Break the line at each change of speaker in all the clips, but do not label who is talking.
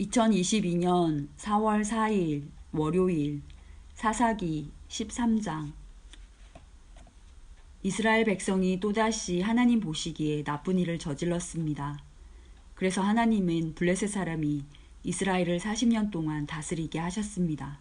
2022년 4월 4일 월요일 사사기 13장. 이스라엘 백성이 또다시 하나님 보시기에 나쁜 일을 저질렀습니다. 그래서 하나님은 블레셋 사람이 이스라엘을 40년 동안 다스리게 하셨습니다.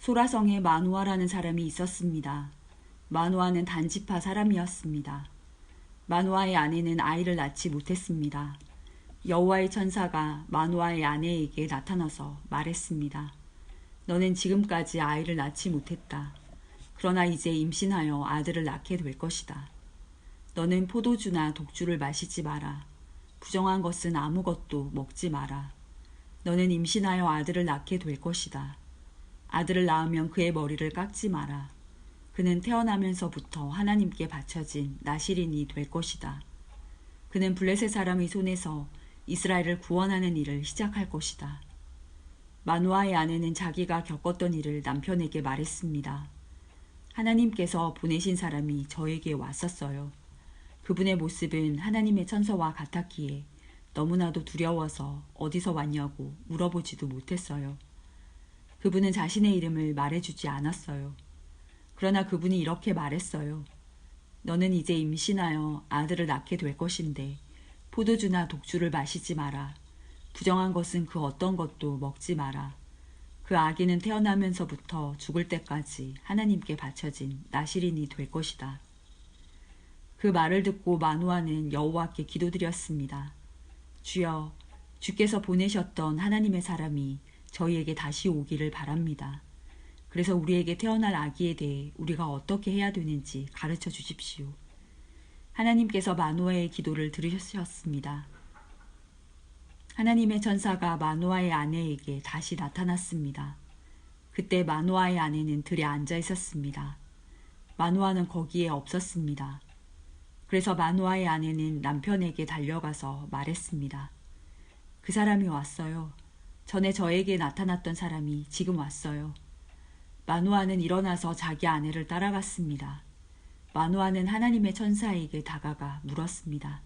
소라성에 마누아라는 사람이 있었습니다. 마누아는 단지파 사람이었습니다. 마누아의 아내는 아이를 낳지 못했습니다. 여호와의 천사가 마누아의 아내에게 나타나서 말했습니다. 너는 지금까지 아이를 낳지 못했다. 그러나 이제 임신하여 아들을 낳게 될 것이다. 너는 포도주나 독주를 마시지 마라. 부정한 것은 아무것도 먹지 마라. 너는 임신하여 아들을 낳게 될 것이다. 아들을 낳으면 그의 머리를 깎지 마라. 그는 태어나면서부터 하나님께 바쳐진 나실인이 될 것이다. 그는 블레셋 사람의 손에서 이스라엘을 구원하는 일을 시작할 것이다. 마누아의 아내는 자기가 겪었던 일을 남편에게 말했습니다. 하나님께서 보내신 사람이 저에게 왔었어요. 그분의 모습은 하나님의 천사와 같았기에 너무나도 두려워서 어디서 왔냐고 물어보지도 못했어요. 그분은 자신의 이름을 말해주지 않았어요. 그러나 그분이 이렇게 말했어요. 너는 이제 임신하여 아들을 낳게 될 것인데 포도주나 독주를 마시지 마라. 부정한 것은 그 어떤 것도 먹지 마라. 그 아기는 태어나면서부터 죽을 때까지 하나님께 바쳐진 나실인이 될 것이다. 그 말을 듣고 마누아는 여호와께 기도드렸습니다. 주여, 주께서 보내셨던 하나님의 사람이 저희에게 다시 오기를 바랍니다. 그래서 우리에게 태어날 아기에 대해 우리가 어떻게 해야 되는지 가르쳐 주십시오. 하나님께서 마누아의 기도를 들으셨습니다. 하나님의 천사가 마누아의 아내에게 다시 나타났습니다. 그때 마누아의 아내는 들에 앉아 있었습니다. 마누아는 거기에 없었습니다. 그래서 마누아의 아내는 남편에게 달려가서 말했습니다. 그 사람이 왔어요. 전에 저에게 나타났던 사람이 지금 왔어요. 마누아는 일어나서 자기 아내를 따라갔습니다. 마누아는 하나님의 천사에게 다가가 물었습니다.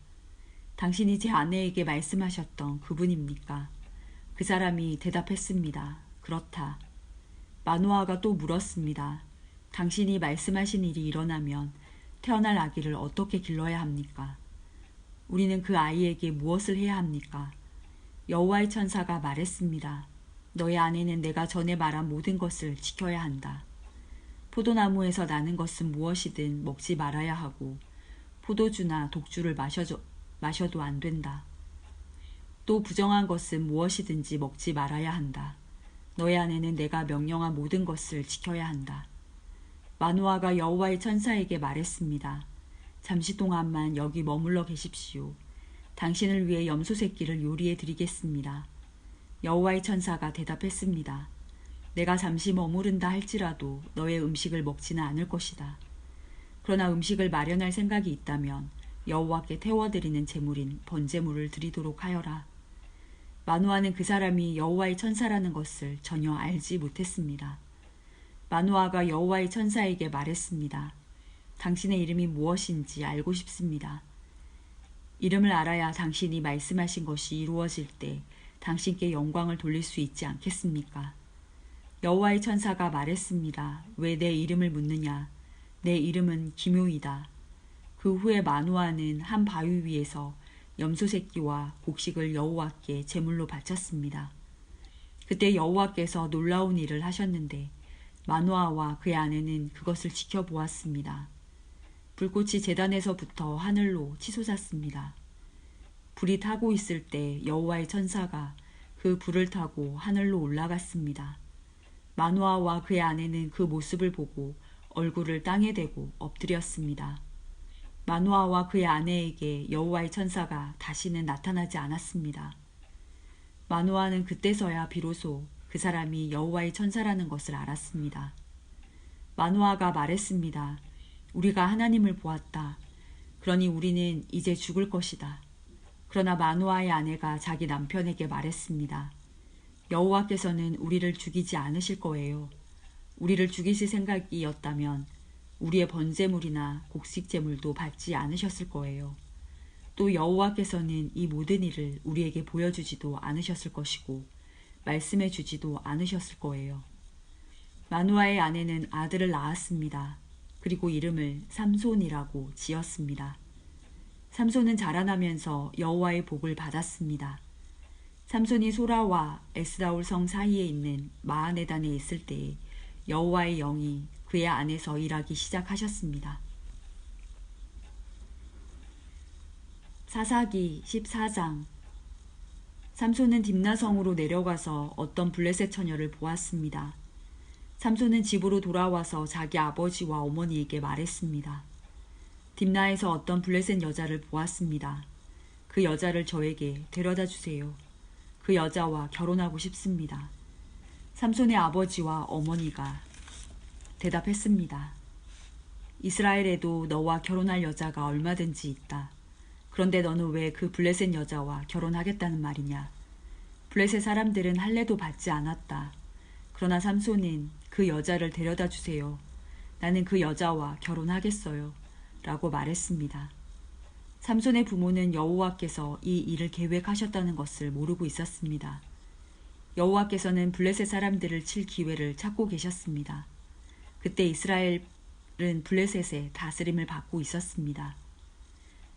당신이 제 아내에게 말씀하셨던 그분입니까? 그 사람이 대답했습니다. 그렇다. 마누아가 또 물었습니다. 당신이 말씀하신 일이 일어나면 태어날 아기를 어떻게 길러야 합니까? 우리는 그 아이에게 무엇을 해야 합니까? 여호와의 천사가 말했습니다. 너의 아내는 내가 전에 말한 모든 것을 지켜야 한다. 포도나무에서 나는 것은 무엇이든 먹지 말아야 하고 포도주나 독주를 마셔도 안 된다. 또 부정한 것은 무엇이든지 먹지 말아야 한다. 너의 아내는 내가 명령한 모든 것을 지켜야 한다. 마누아가 여호와의 천사에게 말했습니다. 잠시 동안만 여기 머물러 계십시오. 당신을 위해 염소 새끼를 요리해 드리겠습니다. 여호와의 천사가 대답했습니다. 내가 잠시 머무른다 할지라도 너의 음식을 먹지는 않을 것이다. 그러나 음식을 마련할 생각이 있다면 여호와께 태워드리는 제물인 번제물을 드리도록 하여라. 마누아는 그 사람이 여호와의 천사라는 것을 전혀 알지 못했습니다. 마누아가 여호와의 천사에게 말했습니다. 당신의 이름이 무엇인지 알고 싶습니다. 이름을 알아야 당신이 말씀하신 것이 이루어질 때 당신께 영광을 돌릴 수 있지 않겠습니까? 여호와의 천사가 말했습니다. 왜 내 이름을 묻느냐? 내 이름은 기묘이다. 그 후에 마누아는 한 바위 위에서 염소 새끼와 곡식을 여호와께 제물로 바쳤습니다. 그때 여호와께서 놀라운 일을 하셨는데 마누아와 그의 아내는 그것을 지켜보았습니다. 불꽃이 제단에서부터 하늘로 치솟았습니다. 불이 타고 있을 때 여호와의 천사가 그 불을 타고 하늘로 올라갔습니다. 마누아와 그의 아내는 그 모습을 보고 얼굴을 땅에 대고 엎드렸습니다. 마누아와 그의 아내에게 여호와의 천사가 다시는 나타나지 않았습니다. 마누아는 그때서야 비로소 그 사람이 여호와의 천사라는 것을 알았습니다. 마누아가 말했습니다. 우리가 하나님을 보았다. 그러니 우리는 이제 죽을 것이다. 그러나 마누아의 아내가 자기 남편에게 말했습니다. 여호와께서는 우리를 죽이지 않으실 거예요. 우리를 죽이실 생각이었다면 우리의 번제물이나 곡식제물도 받지 않으셨을 거예요. 또 여호와께서는 이 모든 일을 우리에게 보여주지도 않으셨을 것이고 말씀해 주지도 않으셨을 거예요. 마누아의 아내는 아들을 낳았습니다. 그리고 이름을 삼손이라고 지었습니다. 삼손은 자라나면서 여호와의 복을 받았습니다. 삼손이 소라와 에스라올 성 사이에 있는 마하네단에 있을 때에 여호와의 영이 그의 안에서 일하기 시작하셨습니다. 사사기 14장. 삼손은 딥나성으로 내려가서 어떤 블레셋 처녀를 보았습니다. 삼손은 집으로 돌아와서 자기 아버지와 어머니에게 말했습니다. 딥나에서 어떤 블레셋 여자를 보았습니다. 그 여자를 저에게 데려다 주세요. 그 여자와 결혼하고 싶습니다. 삼손의 아버지와 어머니가 대답했습니다. 이스라엘에도 너와 결혼할 여자가 얼마든지 있다. 그런데 너는 왜 그 블레셋 여자와 결혼하겠다는 말이냐? 블레셋 사람들은 할례도 받지 않았다. 그러나 삼손은 그 여자를 데려다 주세요. 나는 그 여자와 결혼하겠어요. 라고 말했습니다. 삼손의 부모는 여호와께서 이 일을 계획하셨다는 것을 모르고 있었습니다. 여호와께서는 블레셋 사람들을 칠 기회를 찾고 계셨습니다. 그때 이스라엘은 블레셋의 다스림을 받고 있었습니다.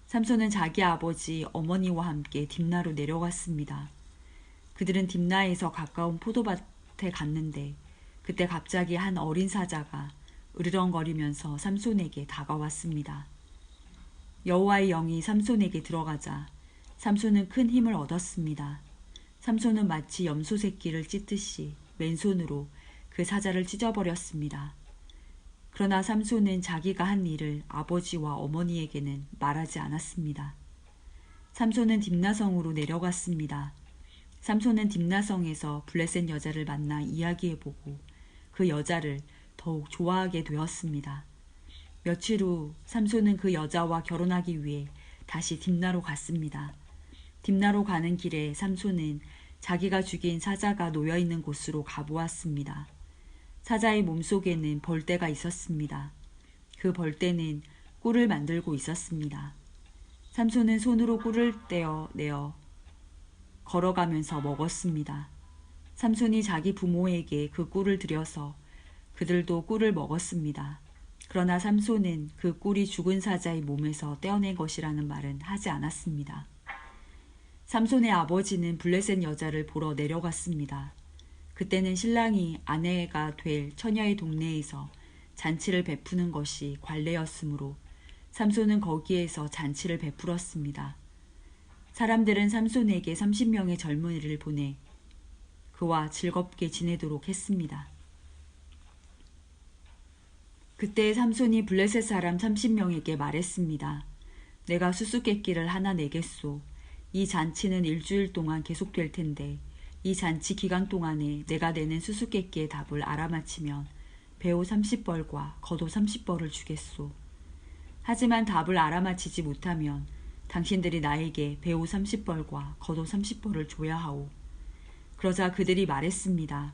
삼손은 자기 아버지 어머니와 함께 딥나로 내려갔습니다. 그들은 딥나에서 가까운 포도밭에 갔는데 그때 갑자기 한 어린 사자가 으르렁거리면서 삼손에게 다가왔습니다. 여호와의 영이 삼손에게 들어가자 삼손은 큰 힘을 얻었습니다. 삼손은 마치 염소 새끼를 찢듯이 맨손으로 그 사자를 찢어버렸습니다. 그러나 삼손은 자기가 한 일을 아버지와 어머니에게는 말하지 않았습니다. 삼손은 딥나성으로 내려갔습니다. 삼손은 딥나성에서 블레셋 여자를 만나 이야기해보고 그 여자를 더욱 좋아하게 되었습니다. 며칠 후 삼손은 그 여자와 결혼하기 위해 다시 딥나로 갔습니다. 딥나로 가는 길에 삼손은 자기가 죽인 사자가 놓여있는 곳으로 가보았습니다. 사자의 몸속에는 벌떼가 있었습니다. 그 벌떼는 꿀을 만들고 있었습니다. 삼손은 손으로 꿀을 떼어내어 걸어가면서 먹었습니다. 삼손이 자기 부모에게 그 꿀을 드려서 그들도 꿀을 먹었습니다. 그러나 삼손은 그 꿀이 죽은 사자의 몸에서 떼어낸 것이라는 말은 하지 않았습니다. 삼손의 아버지는 블레셋 여자를 보러 내려갔습니다. 그때는 신랑이 아내가 될 처녀의 동네에서 잔치를 베푸는 것이 관례였으므로 삼손은 거기에서 잔치를 베풀었습니다. 사람들은 삼손에게 30명의 젊은이를 보내 그와 즐겁게 지내도록 했습니다. 그때 삼손이 블레셋 사람 30명에게 말했습니다. 내가 수수께끼를 하나 내겠소. 이 잔치는 일주일 동안 계속될 텐데 이 잔치 기간 동안에 내가 내는 수수께끼의 답을 알아맞히면 배우 30벌과 겉옷 30벌을 주겠소. 하지만 답을 알아맞히지 못하면 당신들이 나에게 배우 30벌과 겉옷 30벌을 줘야 하오. 그러자 그들이 말했습니다.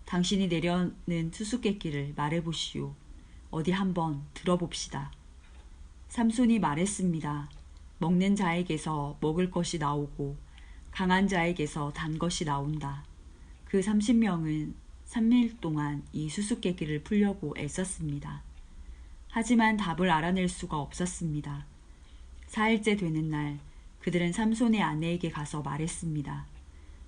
당신이 내려는 수수께끼를 말해보시오. 어디 한번 들어봅시다. 삼손이 말했습니다. 먹는 자에게서 먹을 것이 나오고 강한 자에게서 단 것이 나온다. 그 30명은 3일 동안 이 수수께끼를 풀려고 애썼습니다. 하지만 답을 알아낼 수가 없었습니다. 4일째 되는 날 그들은 삼손의 아내에게 가서 말했습니다.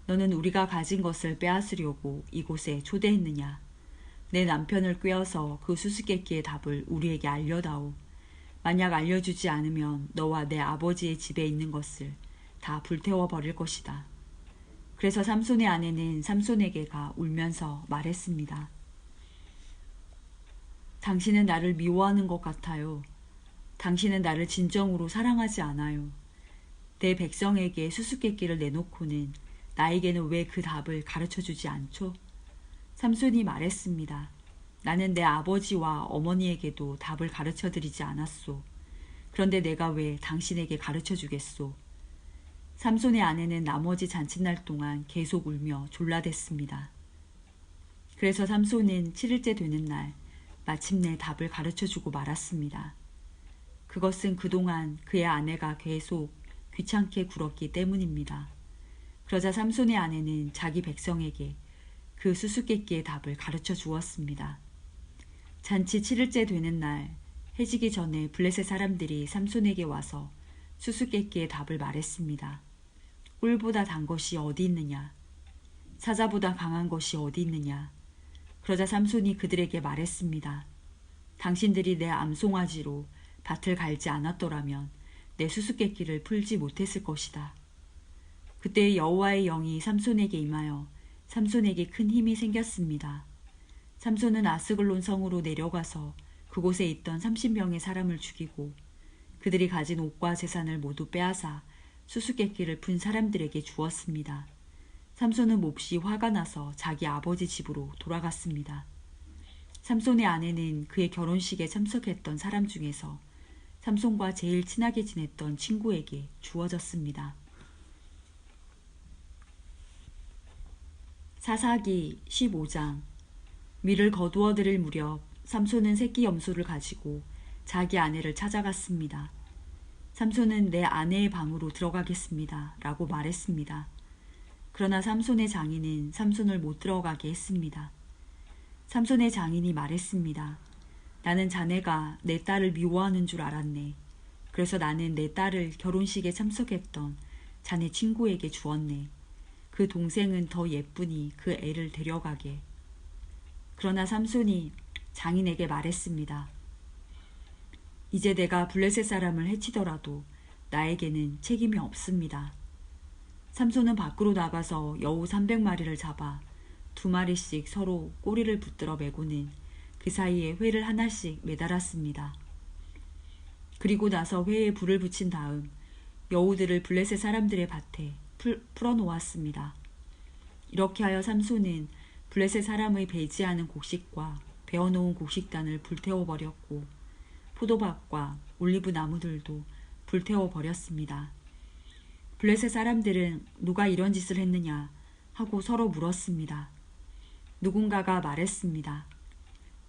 너는 우리가 가진 것을 빼앗으려고 이곳에 초대했느냐? 내 남편을 꾀어서 그 수수께끼의 답을 우리에게 알려다오. 만약 알려주지 않으면 너와 내 아버지의 집에 있는 것을 다 불태워 버릴 것이다. 그래서 삼손의 아내는 삼손에게 가 울면서 말했습니다. 당신은 나를 미워하는 것 같아요. 당신은 나를 진정으로 사랑하지 않아요. 내 백성에게 수수께끼를 내놓고는 나에게는 왜 그 답을 가르쳐주지 않죠? 삼손이 말했습니다. 나는 내 아버지와 어머니에게도 답을 가르쳐드리지 않았소. 그런데 내가 왜 당신에게 가르쳐주겠소? 삼손의 아내는 나머지 잔칫날 동안 계속 울며 졸라댔습니다. 그래서 삼손은 7일째 되는 날 마침내 답을 가르쳐주고 말았습니다. 그것은 그동안 그의 아내가 계속 귀찮게 굴었기 때문입니다. 그러자 삼손의 아내는 자기 백성에게 그 수수께끼의 답을 가르쳐 주었습니다. 잔치 7일째 되는 날 해지기 전에 블레셋 사람들이 삼손에게 와서 수수께끼의 답을 말했습니다. 꿀보다 단 것이 어디 있느냐? 사자보다 강한 것이 어디 있느냐? 그러자 삼손이 그들에게 말했습니다. 당신들이 내 암송아지로 밭을 갈지 않았더라면 내 수수께끼를 풀지 못했을 것이다. 그때 여호와의 영이 삼손에게 임하여 삼손에게 큰 힘이 생겼습니다. 삼손은 아스글론 성으로 내려가서 그곳에 있던 30명의 사람을 죽이고 그들이 가진 옷과 재산을 모두 빼앗아 수수께끼를 푼 사람들에게 주었습니다. 삼손은 몹시 화가 나서 자기 아버지 집으로 돌아갔습니다. 삼손의 아내는 그의 결혼식에 참석했던 사람 중에서 삼손과 제일 친하게 지냈던 친구에게 주어졌습니다. 사사기 15장. 밀을 거두어 들일 무렵 삼손은 새끼 염소를 가지고 자기 아내를 찾아갔습니다. 삼손은 내 아내의 방으로 들어가겠습니다 라고 말했습니다. 그러나 삼손의 장인은 삼손을 못 들어가게 했습니다. 삼손의 장인이 말했습니다. 나는 자네가 내 딸을 미워하는 줄 알았네. 그래서 나는 내 딸을 결혼식에 참석했던 자네 친구에게 주었네. 그 동생은 더 예쁘니 그 애를 데려가게. 그러나 삼손이 장인에게 말했습니다. 이제 내가 블레셋 사람을 해치더라도 나에게는 책임이 없습니다. 삼손은 밖으로 나가서 여우 300마리를 잡아 2마리씩 서로 꼬리를 붙들어 매고는 그 사이에 회를 하나씩 매달았습니다. 그리고 나서 회에 불을 붙인 다음 여우들을 블레셋 사람들의 밭에 풀어놓았습니다. 이렇게 하여 삼손은 블레셋 사람의 배지하는 곡식과 베어놓은 곡식단을 불태워버렸고 포도밭과 올리브 나무들도 불태워버렸습니다. 블레셋 사람들은 누가 이런 짓을 했느냐 하고 서로 물었습니다. 누군가가 말했습니다.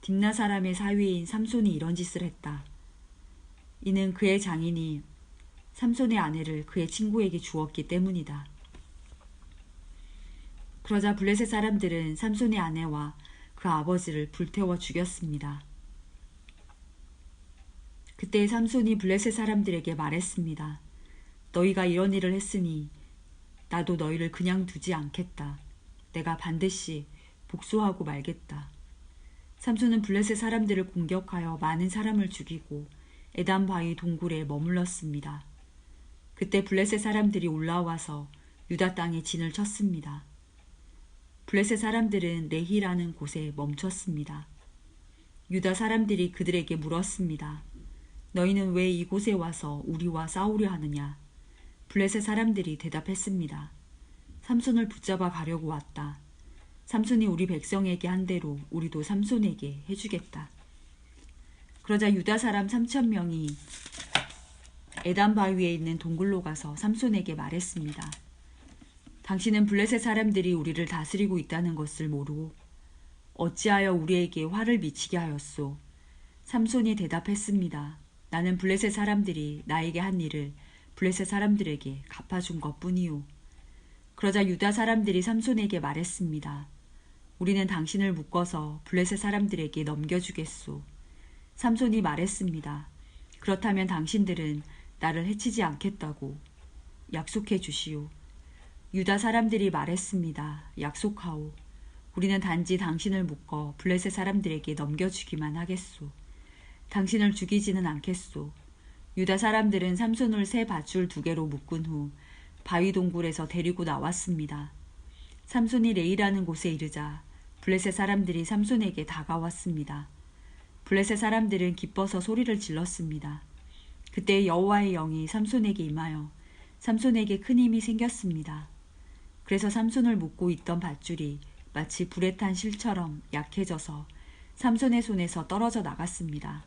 딥나 사람의 사위인 삼손이 이런 짓을 했다. 이는 그의 장인이 삼손의 아내를 그의 친구에게 주었기 때문이다. 그러자 블레셋 사람들은 삼손의 아내와 그 아버지를 불태워 죽였습니다. 그때 삼손이 블레셋 사람들에게 말했습니다. 너희가 이런 일을 했으니 나도 너희를 그냥 두지 않겠다. 내가 반드시 복수하고 말겠다. 삼손은 블레셋 사람들을 공격하여 많은 사람을 죽이고 에단 바위 동굴에 머물렀습니다. 그때 블레셋 사람들이 올라와서 유다 땅에 진을 쳤습니다. 블레셋 사람들은 레히라는 곳에 멈췄습니다. 유다 사람들이 그들에게 물었습니다. 너희는 왜 이곳에 와서 우리와 싸우려 하느냐? 블레셋 사람들이 대답했습니다. 삼손을 붙잡아 가려고 왔다. 삼손이 우리 백성에게 한 대로 우리도 삼손에게 해주겠다. 그러자 유다 사람 3,000명이 에단 바위에 있는 동굴로 가서 삼손에게 말했습니다. 당신은 블레셋 사람들이 우리를 다스리고 있다는 것을 모르고 어찌하여 우리에게 화를 미치게 하였소? 삼손이 대답했습니다. 나는 블레셋 사람들이 나에게 한 일을 블레셋 사람들에게 갚아준 것뿐이요. 그러자 유다 사람들이 삼손에게 말했습니다. 우리는 당신을 묶어서 블레셋 사람들에게 넘겨주겠소. 삼손이 말했습니다. 그렇다면 당신들은 나를 해치지 않겠다고 약속해 주시오. 유다 사람들이 말했습니다. 약속하오. 우리는 단지 당신을 묶어 블레셋 사람들에게 넘겨주기만 하겠소. 당신을 죽이지는 않겠소. 유다 사람들은 삼손을 새 밧줄 2개로 묶은 후 바위 동굴에서 데리고 나왔습니다. 삼손이 레이라는 곳에 이르자 블레셋 사람들이 삼손에게 다가왔습니다. 블레셋 사람들은 기뻐서 소리를 질렀습니다. 그때 여호와의 영이 삼손에게 임하여 삼손에게 큰 힘이 생겼습니다. 그래서 삼손을 묶고 있던 밧줄이 마치 불에 탄 실처럼 약해져서 삼손의 손에서 떨어져 나갔습니다.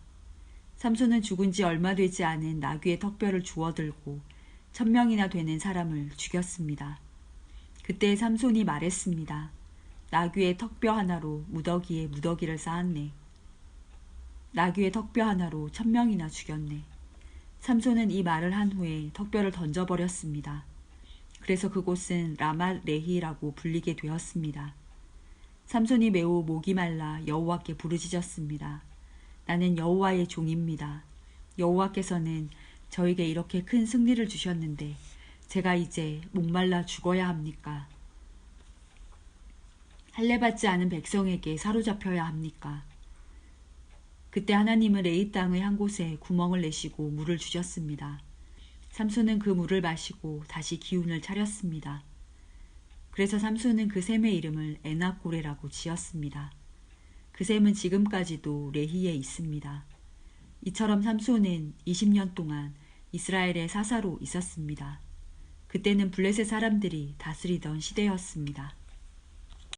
삼손은 죽은 지 얼마 되지 않은 나귀의 턱뼈를 주워들고 1,000명이나 되는 사람을 죽였습니다. 그때 삼손이 말했습니다. 나귀의 턱뼈 하나로 무더기에 무더기를 쌓았네. 나귀의 턱뼈 하나로 1,000명이나 죽였네. 삼손은 이 말을 한 후에 턱뼈를 던져버렸습니다. 그래서 그곳은 라맛 레히라고 불리게 되었습니다. 삼손이 매우 목이 말라 여호와께 부르짖었습니다. 나는 여호와의 종입니다. 여호와께서는 저에게 이렇게 큰 승리를 주셨는데 제가 이제 목말라 죽어야 합니까? 할례받지 않은 백성에게 사로잡혀야 합니까? 그때 하나님은 레이 땅의 한 곳에 구멍을 내시고 물을 주셨습니다. 삼손은 그 물을 마시고 다시 기운을 차렸습니다. 그래서 삼손은 그 샘의 이름을 에낙고레라고 지었습니다. 그 샘은 지금까지도 레히에 있습니다. 이처럼 삼손은 20년 동안 이스라엘의 사사로 있었습니다. 그때는 블레셋 사람들이 다스리던 시대였습니다.